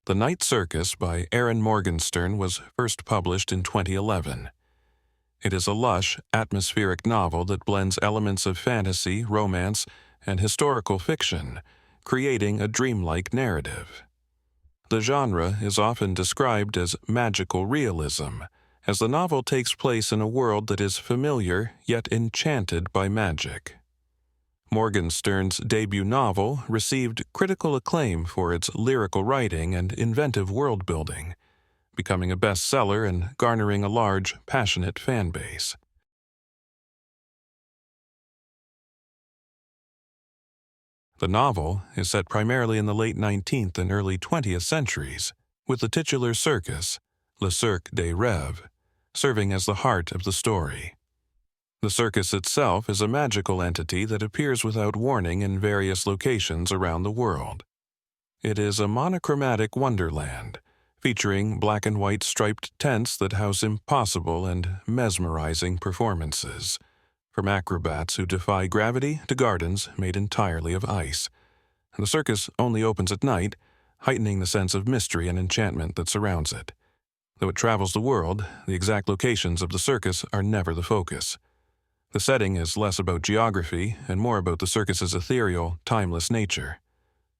The Night Circus by Erin Morgenstern was first published in 2011. It is a lush, atmospheric novel that blends elements of fantasy, romance, and historical fiction, creating a dreamlike narrative. The genre is often described as magical realism, as the novel takes place in a world that is familiar yet enchanted by magic. Morgenstern's debut novel received critical acclaim for its lyrical writing and inventive world-building, becoming a bestseller and garnering a large, passionate fan base. The novel is set primarily in the late 19th and early 20th centuries, with the titular circus, le Cirque des Rêves, serving as the heart of the story. The circus itself is a magical entity that appears without warning in various locations around the world. It is a monochromatic wonderland, featuring black and white striped tents that house impossible and mesmerizing performances, from acrobats who defy gravity to gardens made entirely of ice. The circus only opens at night, heightening the sense of mystery and enchantment that surrounds it. Though it travels the world, the exact locations of the circus are never the focus. The setting is less about geography and more about the circus's ethereal, timeless nature.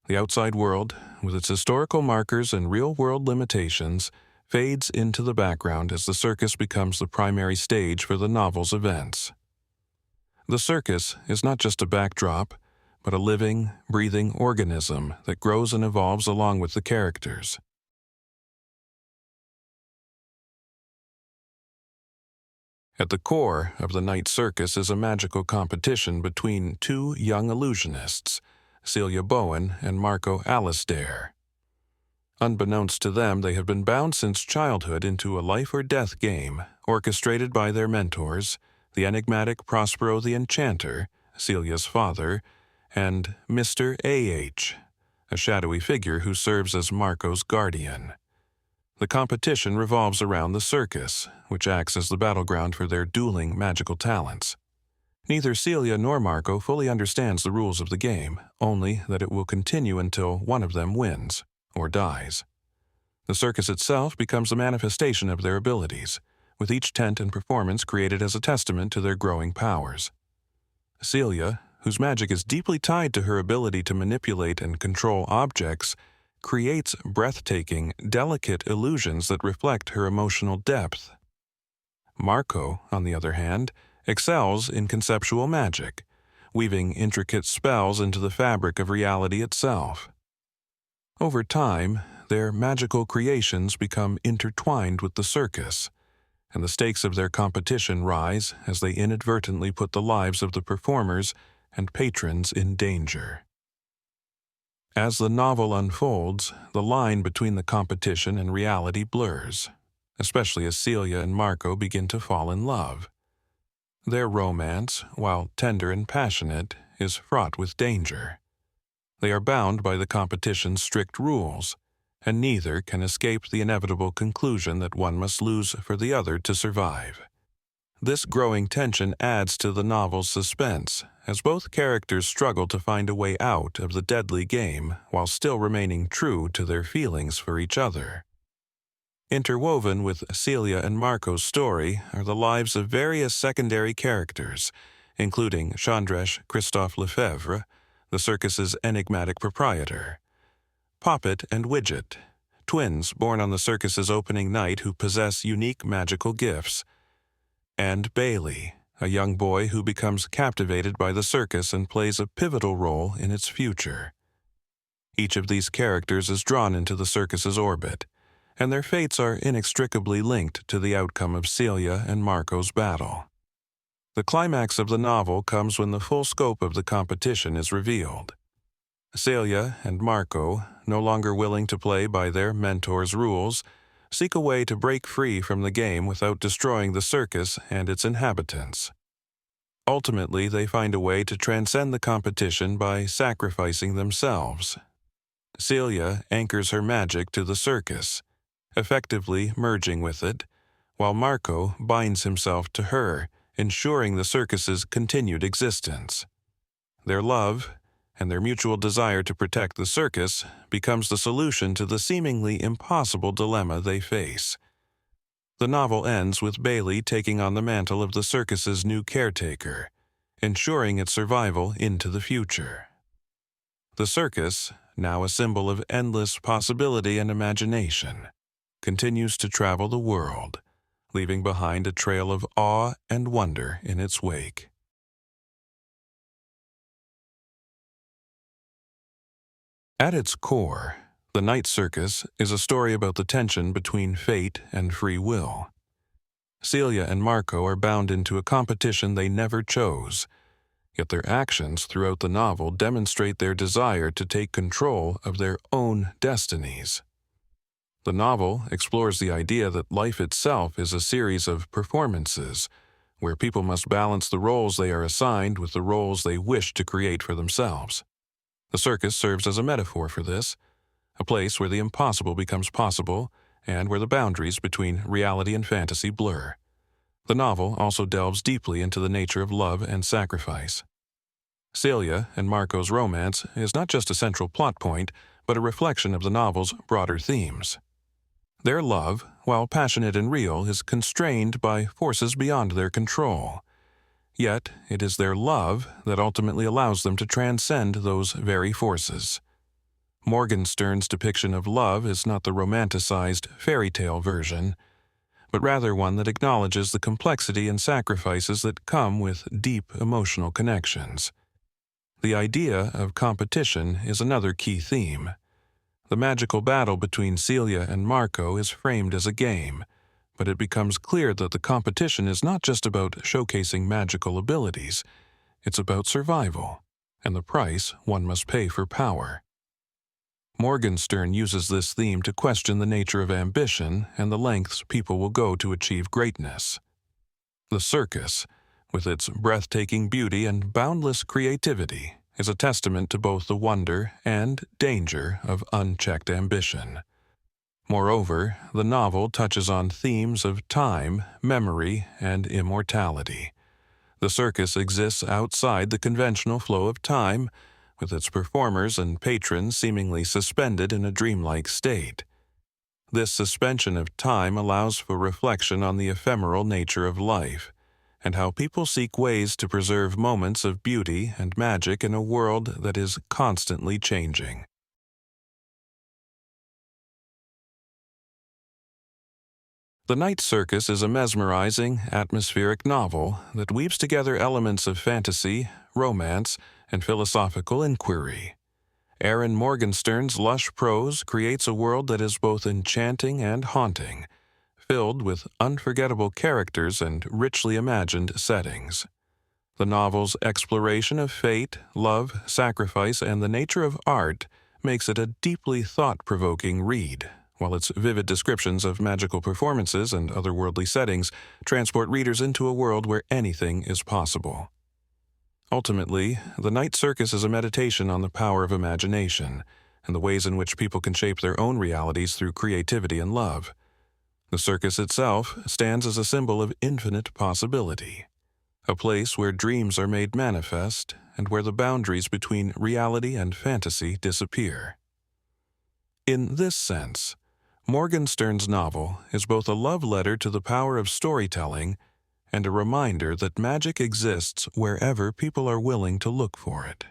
The outside world, with its historical markers and real-world limitations, fades into the background as the circus becomes the primary stage for the novel's events. The circus is not just a backdrop, but a living, breathing organism that grows and evolves along with the characters. At the core of the Night Circus is a magical competition between two young illusionists, Celia Bowen and Marco Alistair. Unbeknownst to them, they have been bound since childhood into a life-or-death game orchestrated by their mentors, the enigmatic Prospero the Enchanter, Celia's father, and Mr. A.H., a shadowy figure who serves as Marco's guardian. The competition revolves around the circus, which acts as the battleground for their dueling magical talents. Neither Celia nor Marco fully understands the rules of the game, only that it will continue until one of them wins, or dies. The circus itself becomes a manifestation of their abilities, with each tent and performance created as a testament to their growing powers. Celia, whose magic is deeply tied to her ability to manipulate and control objects, creates breathtaking, delicate illusions that reflect her emotional depth. Marco, on the other hand, excels in conceptual magic, weaving intricate spells into the fabric of reality itself. Over time, their magical creations become intertwined with the circus, and the stakes of their competition rise as they inadvertently put the lives of the performers and patrons in danger. As the novel unfolds, the line between the competition and reality blurs, especially as Celia and Marco begin to fall in love. Their romance, while tender and passionate, is fraught with danger. They are bound by the competition's strict rules, and neither can escape the inevitable conclusion that one must lose for the other to survive. This growing tension adds to the novel's suspense, as both characters struggle to find a way out of the deadly game while still remaining true to their feelings for each other. Interwoven with Celia and Marco's story are the lives of various secondary characters, including Chandresh Christophe Lefebvre, the circus's enigmatic proprietor, Poppet and Widget, twins born on the circus's opening night who possess unique magical gifts, and Bailey, a young boy who becomes captivated by the circus and plays a pivotal role in its future. Each of these characters is drawn into the circus's orbit, and their fates are inextricably linked to the outcome of Celia and Marco's battle. The climax of the novel comes when the full scope of the competition is revealed. Celia and Marco, no longer willing to play by their mentor's rules, seek a way to break free from the game without destroying the circus and its inhabitants. Ultimately, they find a way to transcend the competition by sacrificing themselves. Celia anchors her magic to the circus, effectively merging with it, while Marco binds himself to her, ensuring the circus's continued existence. Their love, and their mutual desire to protect the circus becomes the solution to the seemingly impossible dilemma they face. The novel ends with Bailey taking on the mantle of the circus's new caretaker, ensuring its survival into the future. The circus, now a symbol of endless possibility and imagination, continues to travel the world, leaving behind a trail of awe and wonder in its wake. At its core, The Night Circus is a story about the tension between fate and free will. Celia and Marco are bound into a competition they never chose, yet their actions throughout the novel demonstrate their desire to take control of their own destinies. The novel explores the idea that life itself is a series of performances, where people must balance the roles they are assigned with the roles they wish to create for themselves. The circus serves as a metaphor for this, a place where the impossible becomes possible and where the boundaries between reality and fantasy blur. The novel also delves deeply into the nature of love and sacrifice. Celia and Marco's romance is not just a central plot point, but a reflection of the novel's broader themes. Their love, while passionate and real, is constrained by forces beyond their control. Yet, it is their love that ultimately allows them to transcend those very forces. Morgenstern's depiction of love is not the romanticized fairy tale version, but rather one that acknowledges the complexity and sacrifices that come with deep emotional connections. The idea of competition is another key theme. The magical battle between Celia and Marco is framed as a game, but it becomes clear that the competition is not just about showcasing magical abilities, it's about survival, and the price one must pay for power. Morgenstern uses this theme to question the nature of ambition and the lengths people will go to achieve greatness. The circus, with its breathtaking beauty and boundless creativity, is a testament to both the wonder and danger of unchecked ambition. Moreover, the novel touches on themes of time, memory, and immortality. The circus exists outside the conventional flow of time, with its performers and patrons seemingly suspended in a dreamlike state. This suspension of time allows for reflection on the ephemeral nature of life, and how people seek ways to preserve moments of beauty and magic in a world that is constantly changing. The Night Circus is a mesmerizing, atmospheric novel that weaves together elements of fantasy, romance, and philosophical inquiry. Erin Morgenstern's lush prose creates a world that is both enchanting and haunting, filled with unforgettable characters and richly imagined settings. The novel's exploration of fate, love, sacrifice, and the nature of art makes it a deeply thought-provoking read, while its vivid descriptions of magical performances and otherworldly settings transport readers into a world where anything is possible. Ultimately, The Night Circus is a meditation on the power of imagination and the ways in which people can shape their own realities through creativity and love. The circus itself stands as a symbol of infinite possibility, a place where dreams are made manifest and where the boundaries between reality and fantasy disappear. In this sense, Morgenstern's novel is both a love letter to the power of storytelling and a reminder that magic exists wherever people are willing to look for it.